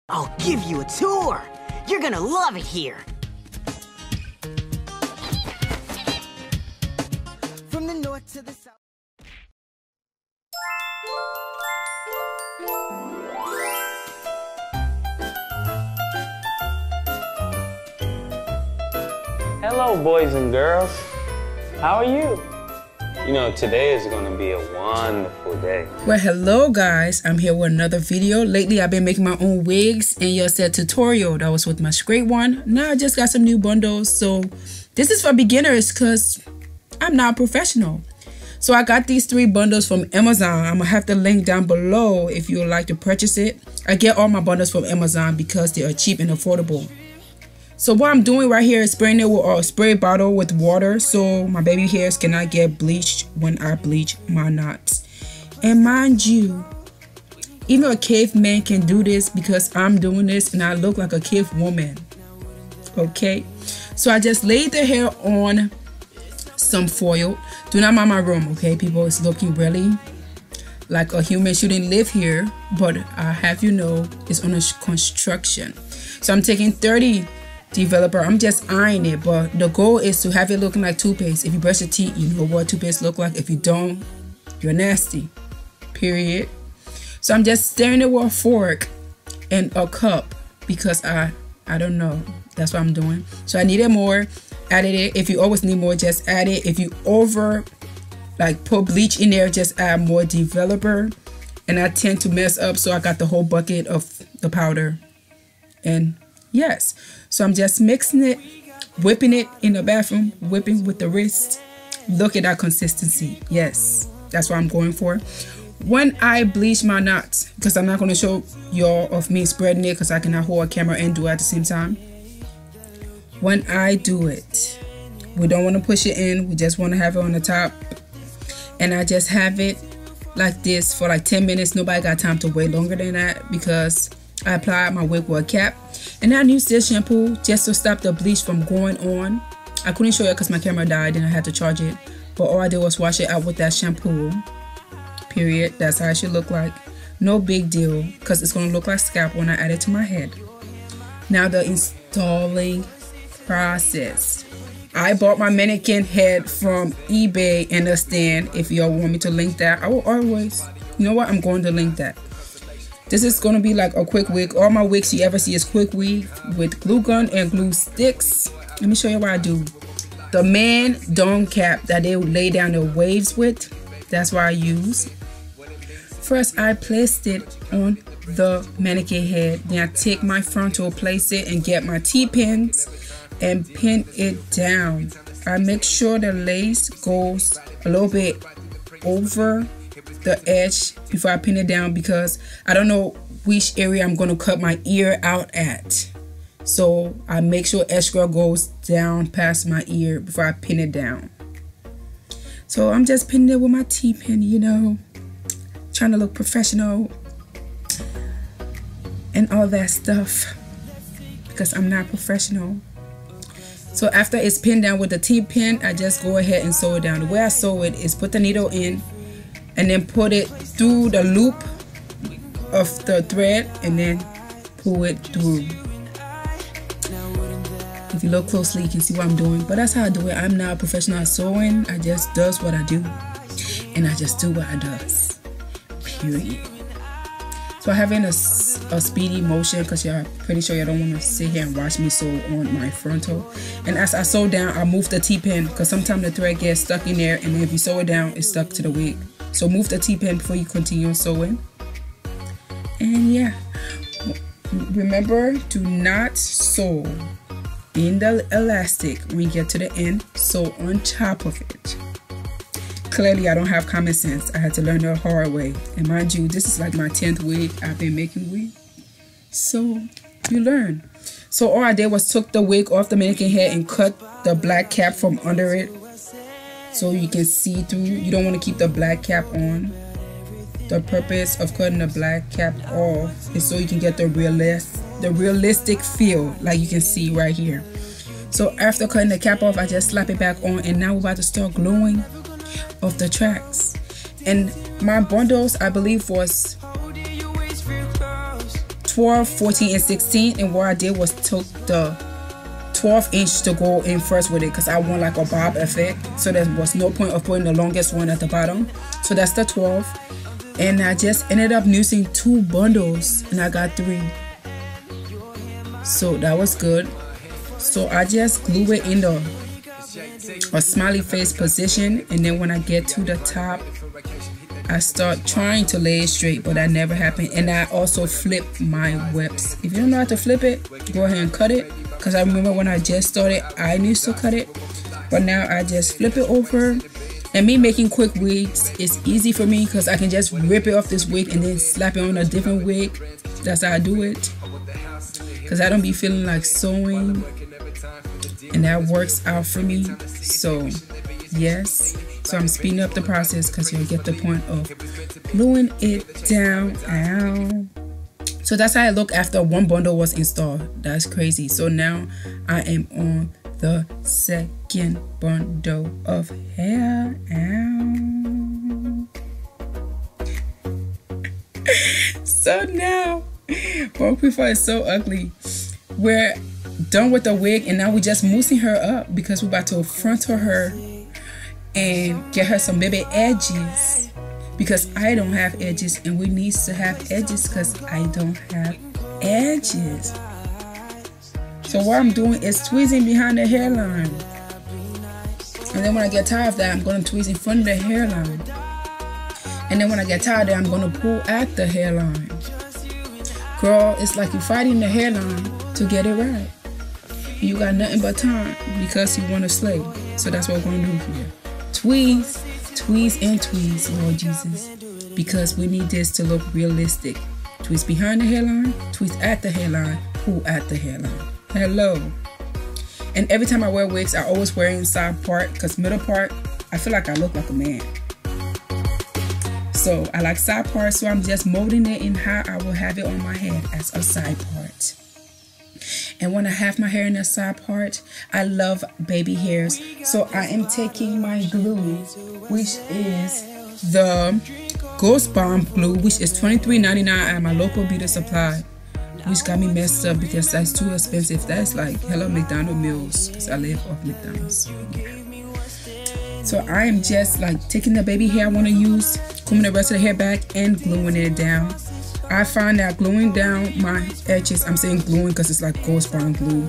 I'll give you a tour. You're gonna love it here. From the north to the south. Hello, boys and girls. How are you? You know, today is gonna be a wonderful day. Well, hello guys, I'm here with another video. Lately I've been making my own wigs and your set tutorial. That was with my straight one. Now I just got some new bundles, so this is for beginners because I'm not a professional. So I got these 3 bundles from Amazon. I'm gonna have the link down below if you would like to purchase it. I get all my bundles from Amazon because they are cheap and affordable. So what I'm doing right here is spraying it with a spray bottle with water so my baby hairs cannot get bleached when I bleach my knots. And mind you, even a caveman can do this because I'm doing this and I look like a cave woman. Okay, so I just laid the hair on some foil. Do not mind my room, okay people, it's looking really like a human shouldn't live here, but I have you know it's on a construction. So I'm taking 30 developer. I'm just eyeing it, but the goal is to have it looking like toothpaste. If you brush your teeth, you know what toothpaste look like. If you don't, you're nasty, period. So I'm just stirring it with a fork and a cup because I don't know, that's what I'm doing. So I needed more, added it. If you always need more, just add it. If you over like put bleach in there, just add more developer. And I tend to mess up, so I got the whole bucket of the powder. And yes, so I'm just mixing it, whipping it in the bathroom, whipping with the wrist. Look at that consistency. Yes, that's what I'm going for. When I bleach my knots, because I'm not going to show y'all of me spreading it because I cannot hold a camera and do it at the same time. When I do it, we don't want to push it in. We just want to have it on the top. And I just have it like this for like 10 minutes. Nobody got time to wait longer than that because I applied my wig with a cap. And I used this shampoo just to stop the bleach from going on. I couldn't show it because my camera died and I had to charge it. But all I did was wash it out with that shampoo. Period. That's how it should look like. No big deal because it's going to look like scalp when I add it to my head. Now the installing process. I bought my mannequin head from eBay and a stand. If y'all want me to link that, I will always. You know what? I'm going to link that. This is going to be like a quick wig. All my wigs you ever see is quick wig with glue gun and glue sticks. Let me show you what I do. The man dome cap that they would lay down the waves with, that's what I use. First, I placed it on the mannequin head. Then I take my frontal, place it, and get my T-pins and pin it down. I make sure the lace goes a little bit over the edge before I pin it down because I don't know which area I'm going to cut my ear out at. So I make sure extra goes down past my ear before I pin it down. So I'm just pinning it with my T-pin, you know, trying to look professional and all that stuff because I'm not professional. So after it's pinned down with the T-pin, I just go ahead and sew it down. The way I sew it is put the needle in and then put it through the loop of the thread and then pull it through. If you look closely, you can see what I'm doing, but that's how I do it. I'm not a professional at sewing. I just does what I do and I just do what I does, period. So I have in a speedy motion because you're pretty sure you don't want to sit here and watch me sew on my frontal. And as I sew down, I move the T-pin because sometimes the thread gets stuck in there and if you sew it down, it's stuck to the wig. So move the T-pin before you continue sewing. And yeah, remember to not sew in the elastic when you get to the end. Sew on top of it. Clearly I don't have common sense. I had to learn the hard way. And mind you, this is like my 10th wig I've been making wig. So you learn. So all I did was took the wig off the mannequin head and cut the black cap from under it. So you can see through. You don't want to keep the black cap on. The purpose of cutting the black cap off is so you can get the realistic feel, like you can see right here. So after cutting the cap off, I just slap it back on, and now we're about to start gluing off the tracks. And my bundles, I believe, was 12, 14, and 16. And what I did was took the 12 inch to go in first with it because I want like a bob effect. So there was no point of putting the longest one at the bottom. So that's the 12. And I just ended up using 2 bundles and I got 3. So that was good. So I just glue it in a smiley face position, and then when I get to the top, I start trying to lay it straight, but that never happened. And I also flip my whips. If you don't know how to flip it, go ahead and cut it, because I remember when I just started I used to cut it, but now I just flip it over. And me making quick wigs is easy for me because I can just rip it off this wig and then slap it on a different wig. That's how I do it, because I don't be feeling like sewing, and that works out for me. So yes, so I'm speeding up the process because you'll get the point of gluing it down. Ow. So that's how I look after 1 bundle was installed. That's crazy. So now I am on the 2nd bundle of hair. Ow. So now, Bon Quifa is so ugly. We're done with the wig, and now we're just moosing her up because we're about to frontal her and get her some baby edges, because I don't have edges and we need to have edges because I don't have edges. So what I'm doing is tweezing behind the hairline, and then when I get tired of that, I'm going to tweeze in front of the hairline, and then when I get tired of that, I'm going to pull at the hairline. Girl, it's like you're fighting the hairline to get it right. You got nothing but time because you want to slay. So that's what we're going to do here. Tweeze, tweeze, and tweeze, Lord Jesus, because we need this to look realistic. Tweeze behind the hairline, tweeze at the hairline, pull at the hairline. Hello. And every time I wear wigs, I always wear inside part, because middle part, I feel like I look like a man. So I like side part, so I'm just molding it in how I will have it on my head as a side part. And when I have my hair in the side part, I love baby hairs. So I am taking my glue, which is the Ghost Bomb glue, which is $23.99 at my local beauty supply, which got me messed up because that's too expensive. That's like hello McDonald's meals, because I live off McDonald's. Yeah. So I am just like taking the baby hair I want to use, combing the rest of the hair back, and gluing it down. I find that gluing down my edges, I'm saying gluing because it's like Ghost Bomb glue,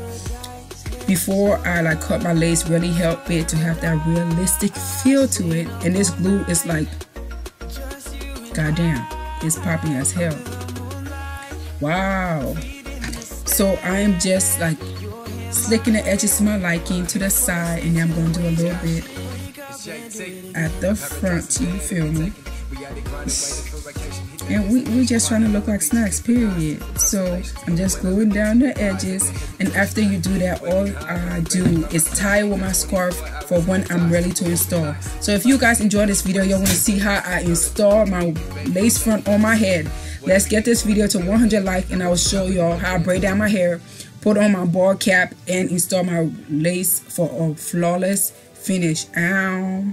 before I like cut my lace really help it to have that realistic feel to it. And this glue is like, goddamn, it's popping as hell. Wow. So I am just like slicking the edges to my liking to the side, and then I'm going to do a little bit at the front, you feel me? And we just trying to look like snacks, period. So I'm just gluing down the edges, and after you do that, all I do is tie it with my scarf for when I'm ready to install. So if you guys enjoy this video, you're going to see how I install my lace front on my head. Let's get this video to 100 likes, and I will show y'all how I braid down my hair, put on my ball cap, and install my lace for a flawless finish. Ow.